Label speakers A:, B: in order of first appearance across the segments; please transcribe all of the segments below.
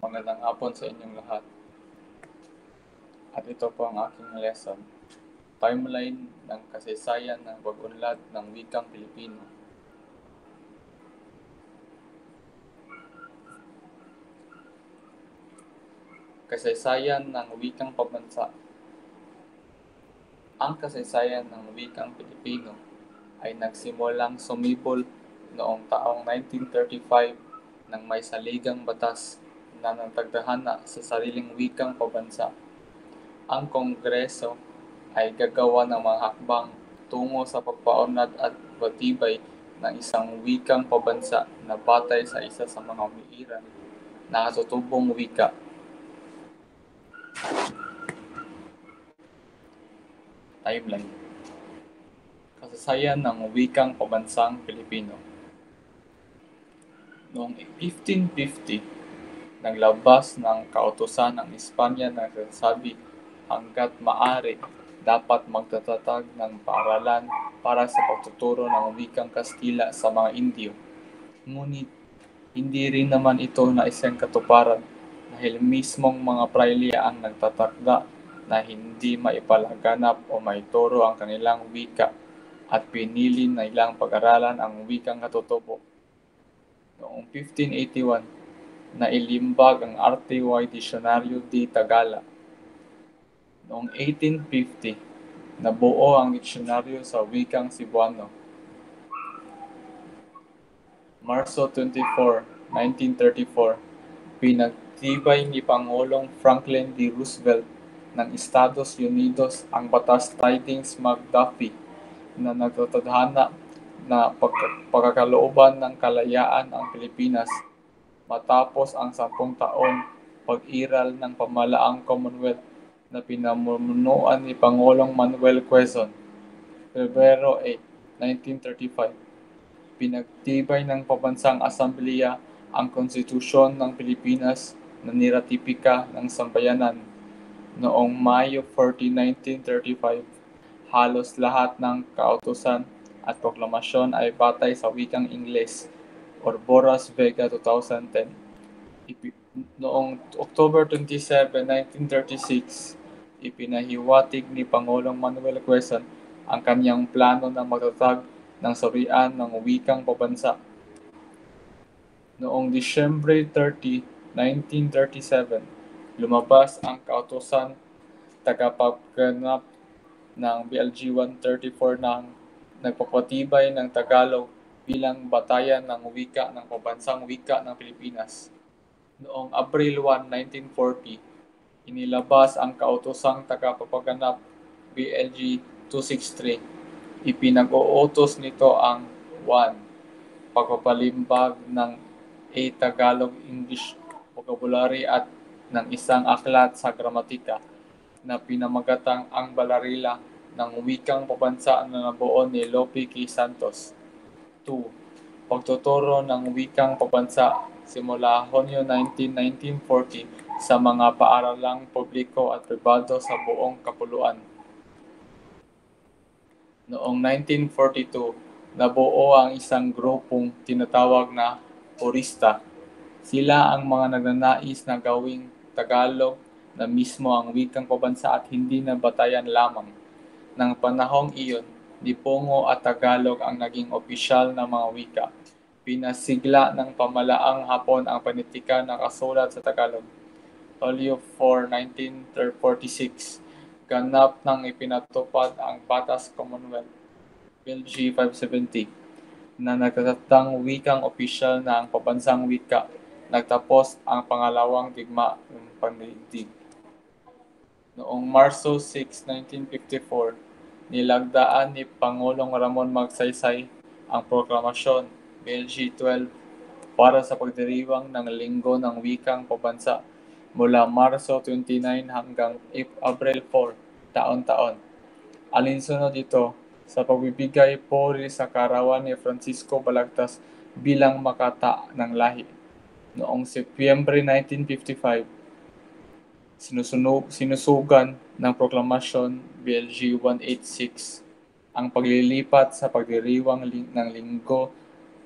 A: Magandang hapon sa inyong lahat. At ito po ang aking lesson. Timeline ng kasaysayan ng pag-unlad ng wikang Pilipino. Kasaysayan ng wikang pambansa. Ang kasaysayan ng wikang Pilipino ay nagsimulang sumibol noong taong 1935 nang may saligang batas na nagtagdahana sa sariling wikang pambansa. Ang Kongreso ay gagawa ng mga hakbang tungo sa pagpaunlad at patibay ng isang wikang pambansa na batay sa isa sa mga umiiral na katutubong wika. Timeline. Kasaysayan ng wikang pambansang Pilipino. Noong 1550, naglabas ng kautusan ng Espanya na nagsasabi hanggat maaari dapat magtatatag ng paaralan para sa pagtuturo ng wikang Kastila sa mga Indio. Ngunit hindi rin naman ito naisang katuparan dahil mismong mga prailya ang nagtatakda na hindi maipalaganap o maituro ang kanilang wika at pinili na ilang pag-aralan ang wikang katutubo. Noong 1581, nailimbag ang RTY Diccionario de Tagala. Noong 1850, nabuo ang diksyonaryo sa wikang Cebuano. Marso 24, 1934, pinagtibay ni Pangulong Franklin D. Roosevelt ng Estados Unidos ang Batas Tydings-McDuffie na nagtatadhana na pagkakalooban ng kalayaan ang Pilipinas matapos ang 10 taon pag-iral ng pamalaang Commonwealth na pinamumunuan ni Pangulong Manuel Quezon. Pebrero 8, 1935, pinagtibay ng Pambansang Asambleya ang Konstitusyon ng Pilipinas na niratipika ng Sambayanan. Noong Mayo 14, 1935, halos lahat ng kautusan at proklamasyon ay batay sa wikang Ingles, Boras Vega 2010. Noong October 27, 1936, ipinahiwatig ni Pangulong Manuel Quezon ang kanyang plano na magtatag ng surian ng wikang pambansa. Noong Disyembre 30, 1937, lumabas ang kautusan tagapagganap ng BLG 134 na nagpapatibay ng Tagalog bilang batayan ng wika ng pambansang wika ng Pilipinas. Noong Abril 1, 1940, inilabas ang kautosang tagapagganap BLG 263. Ipinag-uutos nito ang 1. Pagpapalimbag ng A Tagalog-English vocabulary at ng isang aklat sa gramatika na pinamagatang ang Balarila ng wikang pambansa na nabuo ni Lope K. Santos. 2. Pagtuturo ng wikang pambansa simula Hunyo 19, 1940 sa mga paaralang publiko at pribado sa buong kapuluan. Noong 1942, nabuo ang isang grupong tinatawag na purista. Sila ang mga nagnanais na gawing Tagalog na mismo ang wikang pambansa at hindi na batayan lamang. Nang panahong iyon, Lipongo at Tagalog ang naging opisyal na mga wika. Pinasigla ng pamalaang Hapon ang panitika na kasulat sa Tagalog. Hulyo 4, 1946, ganap nang ipinatupad ang Batas Commonwealth, BLG 570, na nagtatatang wikang opisyal na ang pambansang wika. Nagtapos ang pangalawang digmaang pandaigdig. Noong Marso 6, 1954, nilagdaan ni Pangulong Ramon Magsaysay ang proklamasyon BLG 12 para sa pagdiriwang ng Linggo ng Wikang Pambansa mula Marso 29 hanggang Abril 4, taon-taon. Alinsunod ito sa pagbibigay puri sa kaarawan ni Francisco Balagtas bilang makata ng lahi. Noong Setyembre 1955, sinusugan ng proklamasyon BLG 186 ang paglilipat sa pagdiriwang ng Linggo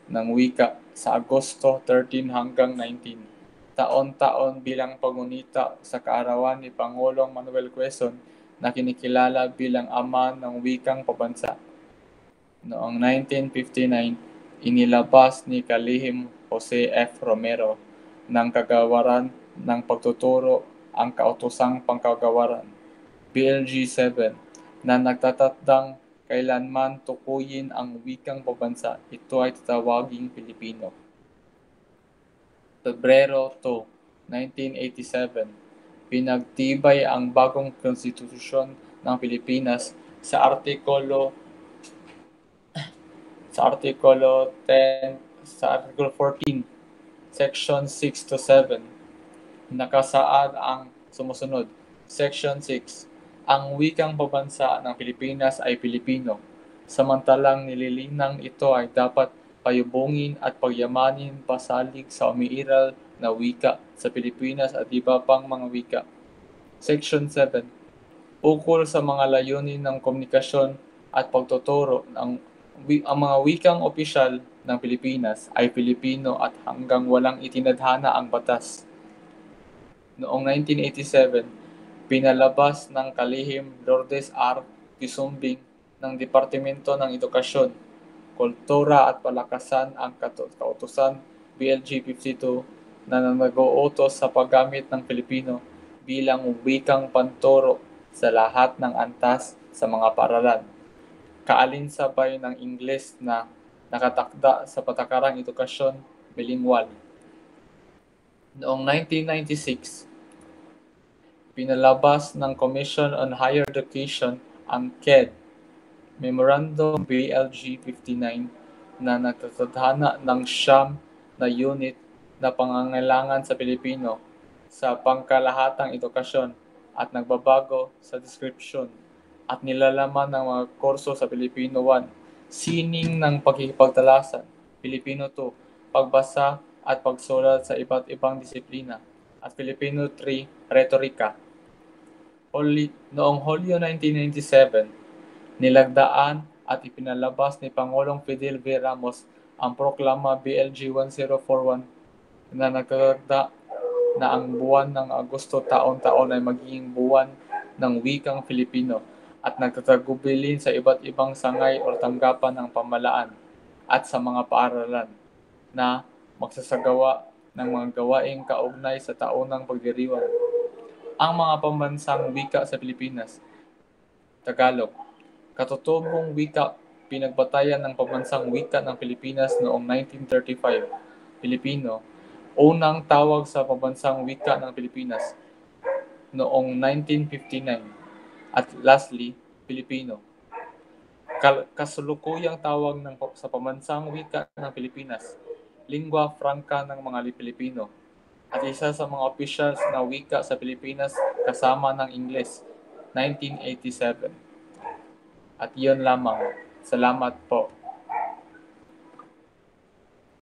A: ng Wika sa Agosto 13 hanggang 19. taon-taon bilang pagunita sa kaarawan ni Pangulong Manuel Quezon na kinikilala bilang ama ng wikang pabansa. Noong 1959, inilabas ni Kalihim Jose F. Romero ng Kagawaran ng Pagtuturo ang Kautosang Pangkagawaran, BLG 7, na nagtatatdang kailanman tukuyin ang wikang pabansa, ito ay tatawaging Pilipino. Pebrero 2, 1987, pinagtibay ang bagong konstitusyon ng Pilipinas sa Artikulo 14, Section 6 to 7. Nakasaad ang sumusunod. Section 6. Ang wikang pabansa ng Pilipinas ay Pilipino, samantalang nililinang ito ay dapat payubungin at pagyamanin pasalig sa umiiral na wika sa Pilipinas at iba pang mga wika. Section 7. Ukol sa mga layunin ng komunikasyon at pagtuturo ang mga wikang opisyal ng Pilipinas ay Pilipino at hanggang walang itinadhana ang batas. Noong 1987, pinalabas ng Kalihim Lourdes R. Quisumbing ng Departamento ng Edukasyon, Kultura at Palakasan ang Kautusan BLG 52 na nag-uutos sa paggamit ng Pilipino bilang wikang panturo sa lahat ng antas sa mga paaralan. Kaalinsabay ng Ingles na nakatakda sa Patakarang Edukasyon Bilingual. Noong 1996, pinalabas ng Commission on Higher Education ang KED, Memorandum BLG 59 na nagtatadhana ng siyam na unit na pangangailangan sa Pilipino sa pangkalahatang edukasyon at nagbabago sa description at nilalaman ng mga kurso sa Pilipino 1, sining ng pagkikipagtalasan, Pilipino 2, pagbasa at pagsulat sa iba't ibang disiplina, at Filipino 3, retorika. Noong Hulyo 1997, nilagdaan at ipinalabas ni Pangulong Fidel V. Ramos ang Proklama BLG 1041 na nagtatagda na ang buwan ng Agosto taon-taon ay magiging buwan ng wikang Filipino at nagtatagubilin sa iba't ibang sangay o tanggapan ng pamahalaan at sa mga paaralan na magsasagawa ng mga gawaing kaugnay sa taunang pagdiriwang. Ang mga pambansang wika sa Pilipinas. Tagalog. Katutubong wika, pinagbatayan ng pambansang wika ng Pilipinas noong 1935. Pilipino. Unang tawag sa pambansang wika ng Pilipinas noong 1959. At lastly, Pilipino. Kasulukuyang tawag sa pambansang wika ng Pilipinas, lingua franca ng mga Pilipino, at isa sa mga officials na wika sa Pilipinas kasama ng Ingles, 1987. At iyon lamang. Salamat po.